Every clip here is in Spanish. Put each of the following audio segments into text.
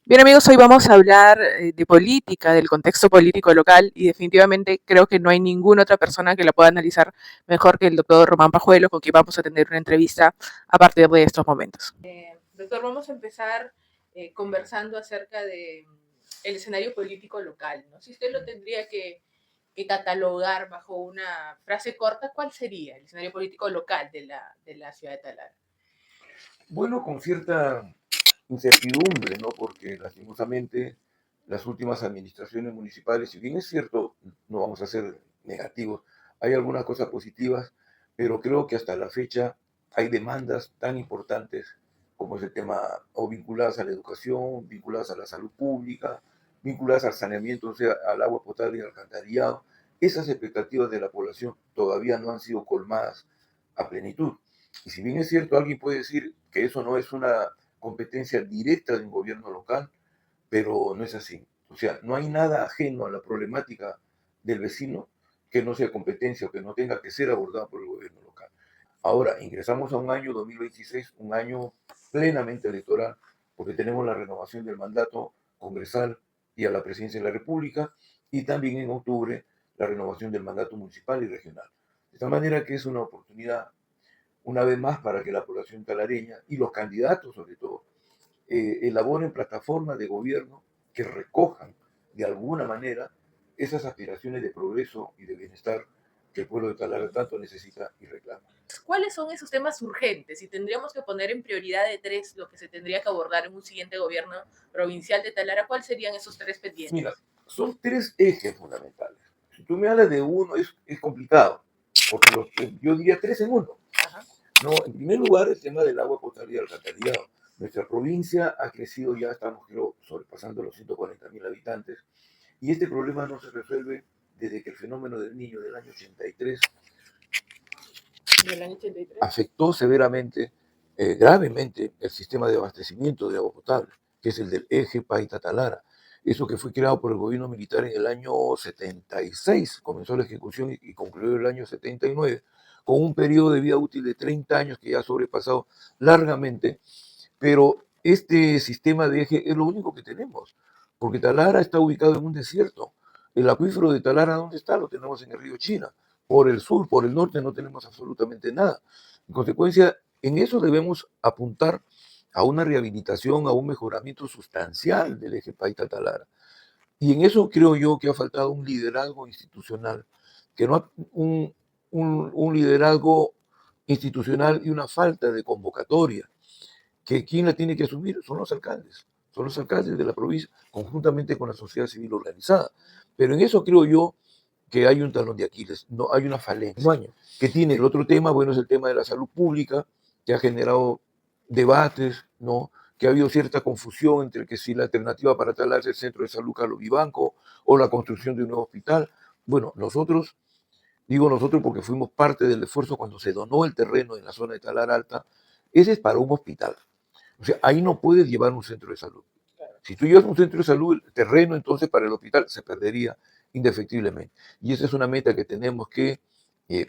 Bien amigos, hoy vamos a hablar de política, del contexto político local y definitivamente creo que no hay ninguna otra persona que la pueda analizar mejor que el doctor Román Pajuelo, con quien vamos a tener una entrevista a partir de estos momentos. Doctor, vamos a empezar conversando acerca de el escenario político local, ¿no? Si usted lo tendría que catalogar bajo una frase corta, ¿cuál sería el escenario político local de la ciudad de Talara? Bueno, con cierta incertidumbre, ¿no? Porque lastimosamente las últimas administraciones municipales, si bien es cierto, no vamos a ser negativos, hay algunas cosas positivas, pero creo que hasta la fecha hay demandas tan importantes como es el tema, o vinculadas a la educación, vinculadas a la salud pública, vinculadas al saneamiento, o sea, al agua potable y al alcantarillado. Esas expectativas de la población todavía no han sido colmadas a plenitud. Y si bien es cierto, alguien puede decir que eso no es una competencia directa de un gobierno local, pero no es así. O sea, no hay nada ajeno a la problemática del vecino que no sea competencia o que no tenga que ser abordado por el gobierno local. Ahora, ingresamos a un año 2026, un año plenamente electoral, porque tenemos la renovación del mandato congresal y a la presidencia de la República, y también en octubre la renovación del mandato municipal y regional. De tal manera que es una oportunidad una vez más para que la población talareña y los candidatos sobre todo elaboren plataformas de gobierno que recojan de alguna manera esas aspiraciones de progreso y de bienestar que el pueblo de Talara tanto necesita y reclama. ¿Cuáles son esos temas urgentes? Si tendríamos que poner en prioridad de tres lo que se tendría que abordar en un siguiente gobierno provincial de Talara, ¿cuáles serían esos tres Mira, pendientes? son tres ejes fundamentales. Si tú me hablas de uno, es complicado, porque yo diría tres en uno. Ajá. No, en primer lugar, el tema del agua potable y alcantarillado. Nuestra provincia ha crecido, ya estamos, creo, sobrepasando los 140.000 habitantes, y este problema no se resuelve desde que el fenómeno del niño del año 83 Del año 83. afectó severamente, gravemente, el sistema de abastecimiento de agua potable, que es el del eje Paita-Talara. Eso que fue creado por el gobierno militar en el año 76, comenzó la ejecución y concluyó el año 79, con un periodo de vida útil de 30 años que ya ha sobrepasado largamente, pero este sistema de eje es lo único que tenemos, porque Talara está ubicado en un desierto. El acuífero de Talara, ¿dónde está? Lo tenemos en el río China. Por el sur, por el norte no tenemos absolutamente nada. En consecuencia, en eso debemos apuntar a una rehabilitación, a un mejoramiento sustancial del eje Paita-Talara. Y en eso creo yo que ha faltado un liderazgo institucional, que no ha, un liderazgo institucional y una falta de convocatoria que quien la tiene que asumir son los alcaldes de la provincia, conjuntamente con la sociedad civil organizada. Pero en eso creo yo que hay un talón de Aquiles, no hay una falencia. Que tiene el otro tema, bueno, es el tema de la salud pública, que ha generado debates, ¿no? Que ha habido cierta confusión entre que si la alternativa para talar es el centro de salud Carlos Vivanco o la construcción de un nuevo hospital. Bueno, nosotros, digo nosotros porque fuimos parte del esfuerzo cuando se donó el terreno en la zona de Talar Alta, ese es para un hospital. O sea, ahí no puedes llevar un centro de salud. Si tú llevas un centro de salud, el terreno entonces para el hospital se perdería indefectiblemente. Y esa es una meta que tenemos que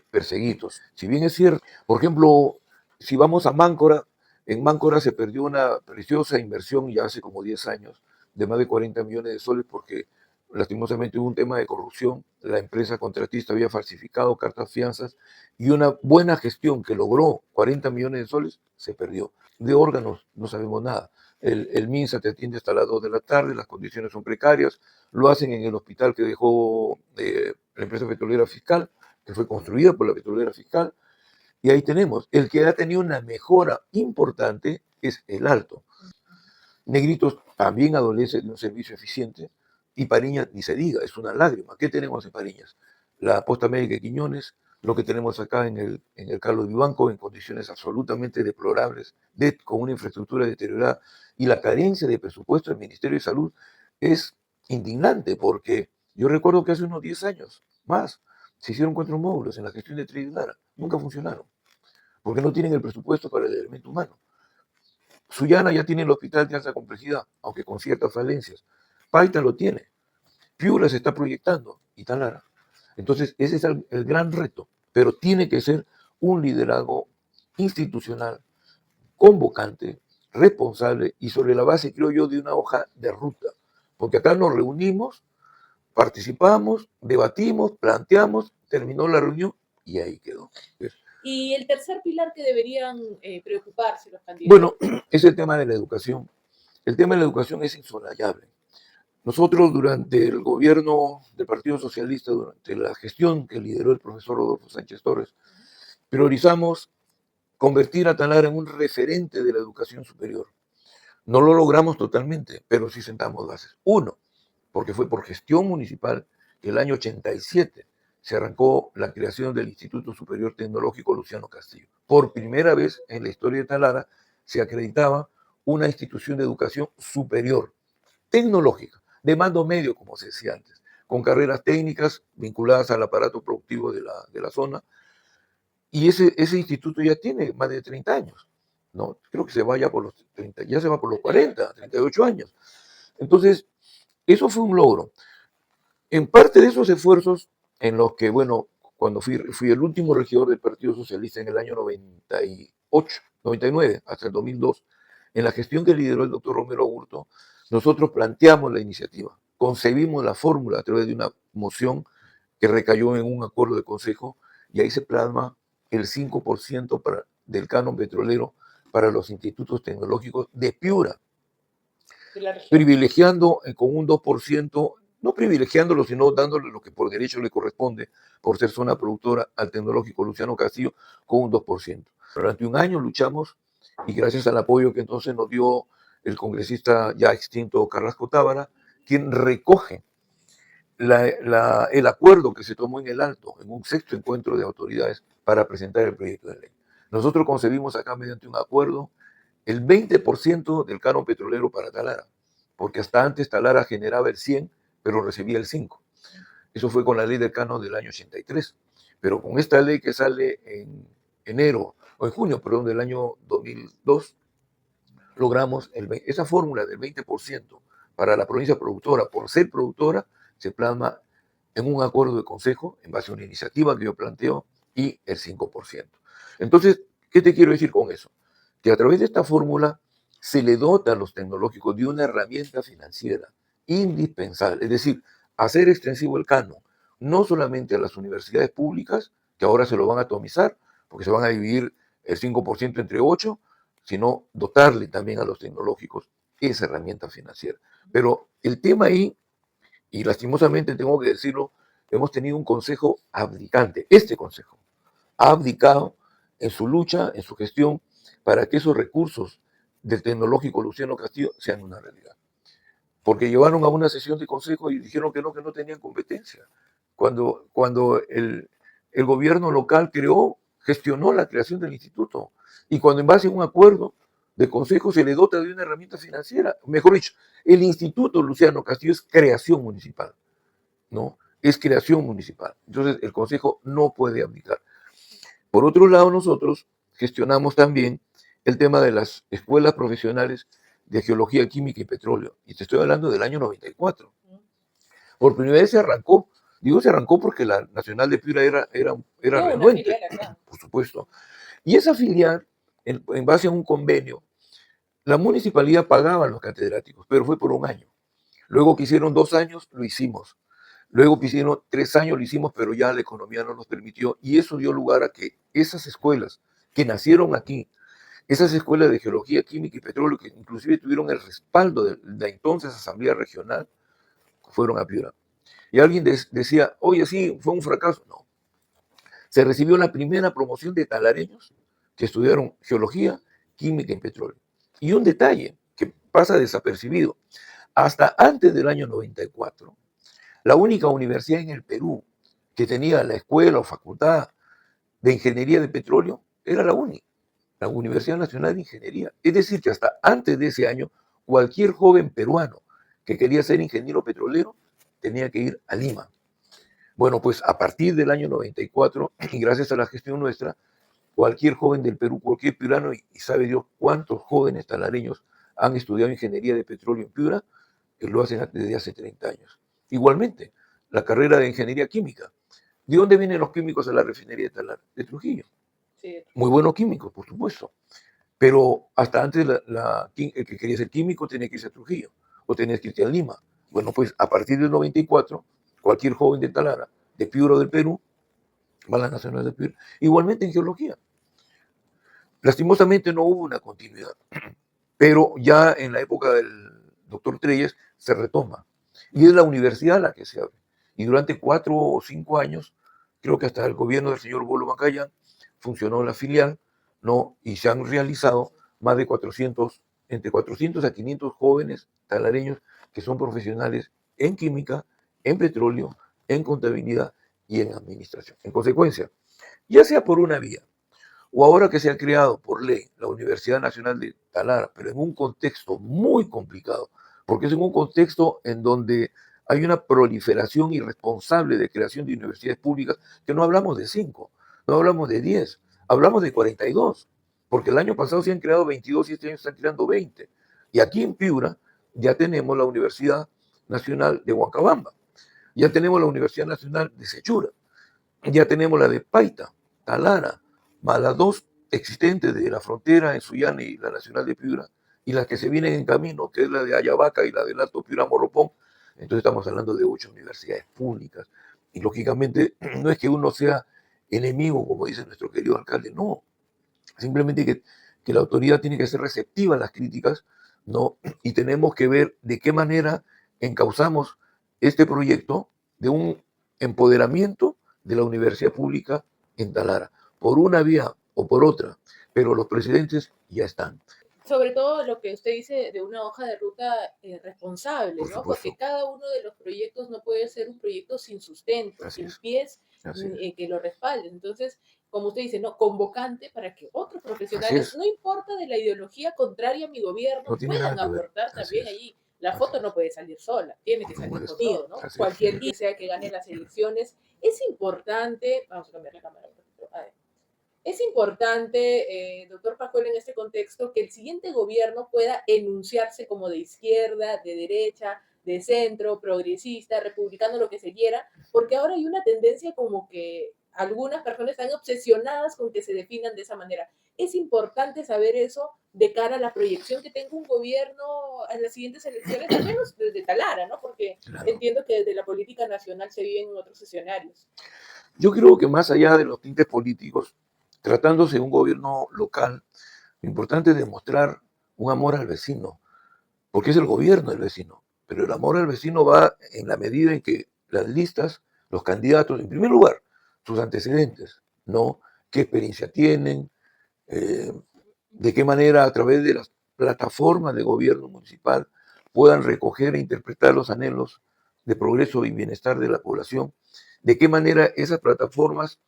perseguir. Si bien es cierto, por ejemplo, si vamos a Máncora, en Máncora se perdió una preciosa inversión ya hace como 10 años de más de 40 millones de soles porque lastimosamente hubo un tema de corrupción, la empresa contratista había falsificado cartas fianzas y una buena gestión que logró 40 millones de soles se perdió. De órganos no sabemos nada. El MINSA te atiende hasta las 2 de la tarde, las condiciones son precarias, lo hacen en el hospital que dejó la empresa petrolera fiscal, que fue construida por la petrolera fiscal, y ahí tenemos, el que ha tenido una mejora importante es el Alto. Negritos también adolece de un servicio eficiente, y Pariñas ni se diga, es una lágrima. ¿Qué tenemos en Pariñas? La posta médica de Quiñones, lo que tenemos acá en el Carlos Vivanco, en condiciones absolutamente deplorables, con una infraestructura deteriorada, y la carencia de presupuesto del Ministerio de Salud es indignante, porque yo recuerdo que hace unos 10 años más se hicieron 4 módulos en la gestión de Tridlara, nunca funcionaron, porque no tienen el presupuesto para el elemento humano. Sullana ya tiene el hospital de alta complejidad, aunque con ciertas falencias. Paita lo tiene. Piura se está proyectando y Talara. Entonces, ese es el gran reto, pero tiene que ser un liderazgo institucional, convocante, responsable y sobre la base, creo yo, de una hoja de ruta. Porque acá nos reunimos, participamos, debatimos, planteamos, terminó la reunión y ahí quedó. Y el tercer pilar que deberían preocuparse los candidatos. Bueno, es el tema de la educación. El tema de la educación es insolayable. Nosotros durante el gobierno del Partido Socialista, durante la gestión que lideró el profesor Rodolfo Sánchez Torres, priorizamos convertir a Talara en un referente de la educación superior. No lo logramos totalmente, pero sí sentamos bases. Uno, porque fue por gestión municipal que el año 87 se arrancó la creación del Instituto Superior Tecnológico Luciano Castillo. Por primera vez en la historia de Talara se acreditaba una institución de educación superior, tecnológica, de mando medio, como se decía antes, con carreras técnicas vinculadas al aparato productivo de la zona. Y ese instituto ya tiene más de 30 años. ¿No? Creo que se va ya por los 30, ya se va por los 40, 38 años. Entonces, eso fue un logro. En parte de esos esfuerzos, en los que, bueno, cuando fui el último regidor del Partido Socialista en el año 98, 99, hasta el 2002, en la gestión que lideró el doctor Romero Aburto, nosotros planteamos la iniciativa, concebimos la fórmula a través de una moción que recayó en un acuerdo de consejo, y ahí se plasma el 5% del canon petrolero para los institutos tecnológicos de Piura, privilegiando con un 2%, no privilegiándolo, sino dándole lo que por derecho le corresponde, por ser zona productora, al tecnológico Luciano Castillo, con un 2%. Durante un año luchamos, y gracias al apoyo que entonces nos dio el congresista ya extinto Carrasco Tábara, quien recoge el acuerdo que se tomó en el Alto, en un sexto encuentro de autoridades para presentar el proyecto de ley. Nosotros concebimos acá mediante un acuerdo el 20% del canon petrolero para Talara, porque hasta antes Talara generaba el 100, pero recibía el 5. Eso fue con la ley del canon del año 83. Pero con esta ley que sale en enero, o en junio, perdón, del año 2002, logramos esa fórmula del 20% para la provincia productora, por ser productora, se plasma en un acuerdo de consejo en base a una iniciativa que yo planteo y el 5%. Entonces, ¿qué te quiero decir con eso? Que a través de esta fórmula se le dota a los tecnológicos de una herramienta financiera indispensable, es decir, hacer extensivo el canon, no solamente a las universidades públicas, que ahora se lo van a atomizar, porque se van a dividir el 5% entre 8, sino dotarle también a los tecnológicos esa herramienta financiera. Pero el tema ahí, y lastimosamente tengo que decirlo, hemos tenido un consejo abdicante. Este consejo ha abdicado en su lucha, en su gestión, para que esos recursos del tecnológico Luciano Castillo sean una realidad. Porque llevaron a una sesión de consejo y dijeron que no tenían competencia. Cuando el gobierno local gestionó la creación del instituto, y cuando en base a un acuerdo de consejo se le dota de una herramienta financiera, mejor dicho, el instituto Luciano Castillo es creación municipal, ¿no? Es creación municipal. Entonces el consejo no puede abdicar. Por otro lado, nosotros gestionamos también el tema de las escuelas profesionales de geología, química y petróleo. Y te estoy hablando del año 94. Por primera vez se arrancó. Digo se arrancó porque la Nacional de Piura era renuente, por supuesto. Y esa filial, en base a un convenio, la municipalidad pagaba a los catedráticos, pero fue por un año. Luego que hicieron 2 años, lo hicimos. Luego que hicieron 3 años, lo hicimos, pero ya la economía no nos permitió. Y eso dio lugar a que esas escuelas que nacieron aquí, esas escuelas de geología, química y petróleo, que inclusive tuvieron el respaldo de la entonces Asamblea Regional, fueron a Piura. Y alguien decía, oye, sí, fue un fracaso. No. Se recibió la primera promoción de talareños que estudiaron geología, química y petróleo. Y un detalle que pasa desapercibido. Hasta antes del año 94, la única universidad en el Perú que tenía la escuela o facultad de ingeniería de petróleo era la UNI, la Universidad Nacional de Ingeniería. Es decir, que hasta antes de ese año, cualquier joven peruano que quería ser ingeniero petrolero tenía que ir a Lima. Bueno, pues a partir del año 94, y gracias a la gestión nuestra, cualquier joven del Perú, cualquier piurano, y sabe Dios cuántos jóvenes talareños han estudiado ingeniería de petróleo en Piura, que lo hacen desde hace 30 años. Igualmente, la carrera de ingeniería química. ¿De dónde vienen los químicos a la refinería de Talar? De Trujillo. Sí. Muy buenos químicos, por supuesto. Pero hasta antes el que quería ser químico tenía que irse a Trujillo o tenía que irse a Lima. Bueno, pues a partir del 94, cualquier joven de Talara, de Piura o del Perú, va a la Nacional de Piura. Igualmente en geología. Lastimosamente no hubo una continuidad, pero ya en la época del doctor Treyes se retoma. Y es la universidad la que se abre. Y durante 4 o 5 años, creo que hasta el gobierno del señor Bolo Macaya, funcionó la filial, ¿no? Y se han realizado más de 400, entre 400 a 500 jóvenes talareños que son profesionales en química, en petróleo, en contabilidad y en administración. En consecuencia, ya sea por una vía, o ahora que se ha creado por ley la Universidad Nacional de Talara, pero en un contexto muy complicado, porque es en un contexto en donde hay una proliferación irresponsable de creación de universidades públicas, que no hablamos de 5, no hablamos de 10, hablamos de 42, porque el año pasado se han creado 22 y este año se están creando 20. Y aquí en Piura ya tenemos la Universidad Nacional de Huancabamba, ya tenemos la Universidad Nacional de Sechura, ya tenemos la de Paita, Talara, más las dos existentes de la frontera en Suyana y la Nacional de Piura, y las que se vienen en camino, que es la de Ayabaca y la del Alto Piura Morropón. Entonces estamos hablando de 8 universidades públicas. Y lógicamente no es que uno sea enemigo, como dice nuestro querido alcalde, no. Simplemente que la autoridad tiene que ser receptiva a las críticas, ¿no? Y tenemos que ver de qué manera encauzamos este proyecto de un empoderamiento de la universidad pública en Talara, por una vía o por otra, pero los precedentes ya están. Sobre todo lo que usted dice de una hoja de ruta responsable, Por ¿no? Porque supuesto, cada uno de los proyectos no puede ser un proyecto sin sustento, así sin es, pies así es, que lo respalden. Entonces, como usted dice, no, convocante para que otros así profesionales, es, no importa de la ideología contraria a mi no gobierno, tiene nada puedan que ver, aportar así también es, allí. La así foto es, no puede salir sola, tiene que por salir con supuesto, todo, ¿no? así es, Cualquier que sea que gane las elecciones, es importante, vamos a cambiar la cámara un poquito, a ver, es importante, doctor Pajuelo, en este contexto, que el siguiente gobierno pueda enunciarse como de izquierda, de derecha, de centro, progresista, republicano, lo que se quiera, porque ahora hay una tendencia como que algunas personas están obsesionadas con que se definan de esa manera. Es importante saber eso de cara a la proyección que tenga un gobierno en las siguientes elecciones, al menos desde Talara, ¿no? Porque claro. entiendo que desde la política nacional se viven en otros escenarios. Yo creo que más allá de los tintes políticos, tratándose de un gobierno local, lo importante es demostrar un amor al vecino, porque es el gobierno del vecino. Pero el amor al vecino va en la medida en que las listas, los candidatos, en primer lugar, sus antecedentes, ¿no? ¿Qué experiencia tienen? Eh, ¿De qué manera a través de las plataformas de gobierno municipal puedan recoger e interpretar los anhelos de progreso y bienestar de la población? ¿De qué manera esas plataformas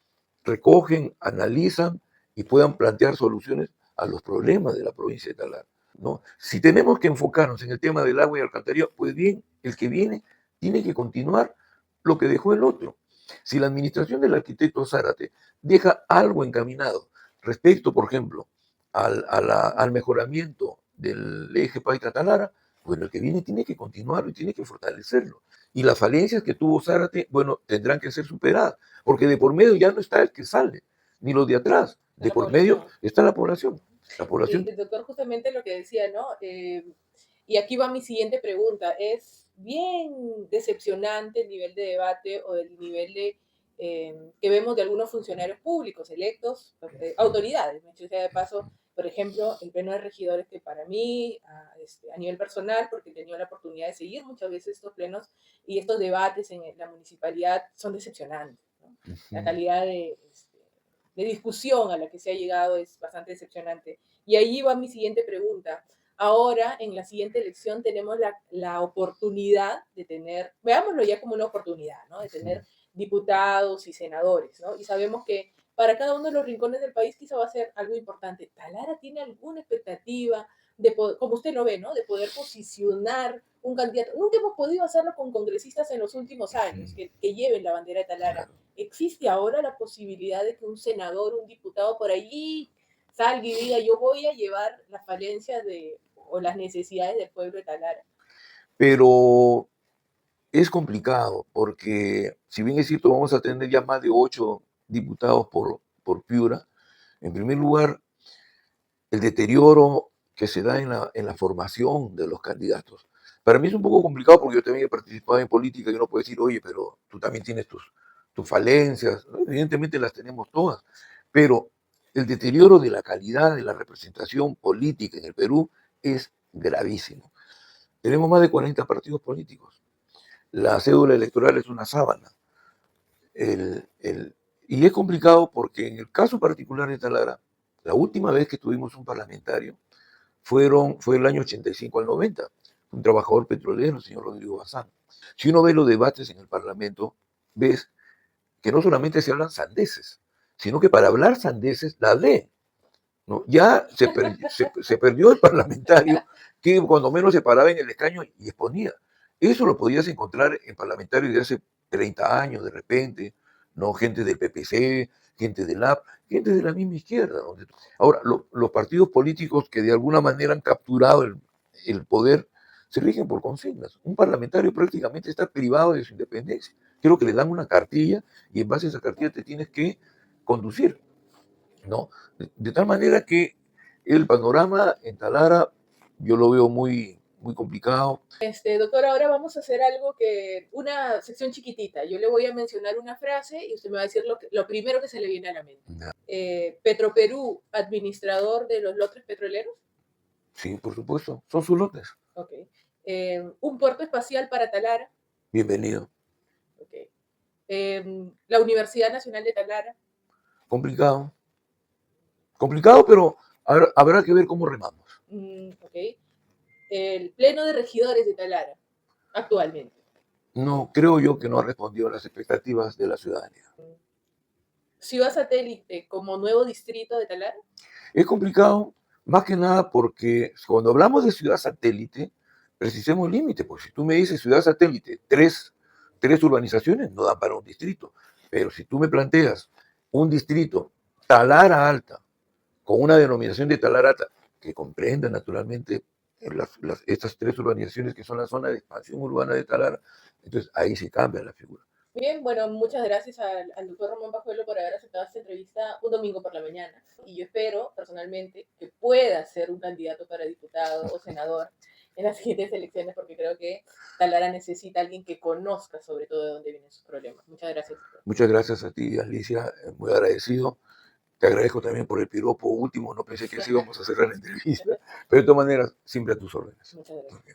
recogen, analizan y puedan plantear soluciones a los problemas de la provincia de Talar, ¿no? Si tenemos que enfocarnos en el tema del agua y alcantarillado, pues bien, el que viene tiene que continuar lo que dejó el otro. Si la administración del arquitecto Zárate deja algo encaminado respecto, por ejemplo, al mejoramiento del eje Paita-Talara, bueno, el que viene tiene que continuarlo y tiene que fortalecerlo. Y las falencias que tuvo Zárate, bueno, tendrán que ser superadas, porque de por medio ya no está el que sale, ni los de atrás, De de la por medio población. está la población. La población, El doctor justamente lo que decía, ¿no? Y aquí va mi siguiente pregunta. Es bien decepcionante el nivel de debate o el nivel de, que vemos de algunos funcionarios públicos electos, autoridades, me sea de paso, por ejemplo, el pleno de regidores que para mí, a nivel personal, porque he tenido la oportunidad de seguir muchas veces estos plenos y estos debates en la municipalidad son decepcionantes, ¿no? La calidad de discusión a la que se ha llegado es bastante decepcionante. Y ahí va mi siguiente pregunta. Ahora, en la siguiente elección, tenemos la oportunidad de tener, veámoslo ya como una oportunidad, ¿no? De tener diputados y senadores, ¿no? Y sabemos que para cada uno de los rincones del país quizá va a ser algo importante. ¿Talara tiene alguna expectativa de poder, como usted lo ve, ¿no? De poder posicionar un candidato? Nunca hemos podido hacerlo con congresistas en los últimos años que lleven la bandera de Talara. claro. ¿Existe ahora la posibilidad de que un senador, un diputado por allí salga y diga yo voy a llevar las falencias o las necesidades del pueblo de Talara? Pero es complicado, porque si bien es cierto, vamos a tener ya más de 8 diputados por Piura, en primer lugar, el deterioro que se da en la formación de los candidatos. Para mí es un poco complicado porque yo también he participado en política y uno puede decir, oye, pero tú también tienes tus falencias, ¿no? Evidentemente las tenemos todas, pero el deterioro de la calidad de la representación política en el Perú es gravísimo. Tenemos más de 40 partidos políticos. La cédula electoral es una sábana. El, el, y es complicado porque en el caso particular de Talara, la última vez que tuvimos un parlamentario fue el año 85 al 90, un trabajador petrolero, el señor Rodrigo Bazán. Si uno ve los debates en el Parlamento, ves que no solamente se hablan sandeces, sino que para hablar sandeces la lee. ¿No? Ya se perdió el parlamentario que cuando menos se paraba en el escaño y exponía. Eso lo podías encontrar en parlamentarios de hace 30 años de repente, ¿no? Gente del PPC, gente del AP, gente de la misma izquierda. Ahora, los partidos políticos que de alguna manera han capturado el poder se rigen por consignas. Un parlamentario prácticamente está privado de su independencia. Creo que le dan una cartilla y en base a esa cartilla te tienes que conducir. ¿No? De tal manera que el panorama en Talara yo lo veo muy complicado. Doctor, ahora vamos a hacer algo una sección chiquitita. Yo le voy a mencionar una frase y usted me va a decir lo primero que se le viene a la mente. Petroperú, administrador de los lotes petroleros. Sí, por supuesto, son sus lotes. Okay. Un puerto espacial para Talara. Bienvenido. Okay. La Universidad Nacional de Talara. Complicado. Complicado, pero habrá que ver cómo remamos. Okay. El Pleno de Regidores de Talara, actualmente. No, creo yo que no ha respondido a las expectativas de la ciudadanía. Ciudad satélite como nuevo distrito de Talara. Es complicado, más que nada porque cuando hablamos de ciudad satélite, precisemos límite, porque si tú me dices ciudad satélite, tres urbanizaciones no dan para un distrito, pero si tú me planteas un distrito, Talara Alta, con una denominación de Talara Alta, que comprenda naturalmente estas tres urbanizaciones que son la zona de expansión urbana de Talara, entonces ahí se cambia la figura. Bien, bueno, muchas gracias al doctor Román Pajuelo por haber aceptado esta entrevista un domingo por la mañana. Y yo espero, personalmente, que pueda ser un candidato para diputado o senador en las siguientes elecciones, porque creo que Talara necesita a alguien que conozca sobre todo de dónde vienen sus problemas. Muchas gracias. Muchas gracias a ti, Alicia, muy agradecido. Te agradezco también por el piropo último, no pensé que sí íbamos a cerrar la entrevista, pero de todas maneras, siempre a tus órdenes. Muchas gracias. Okay.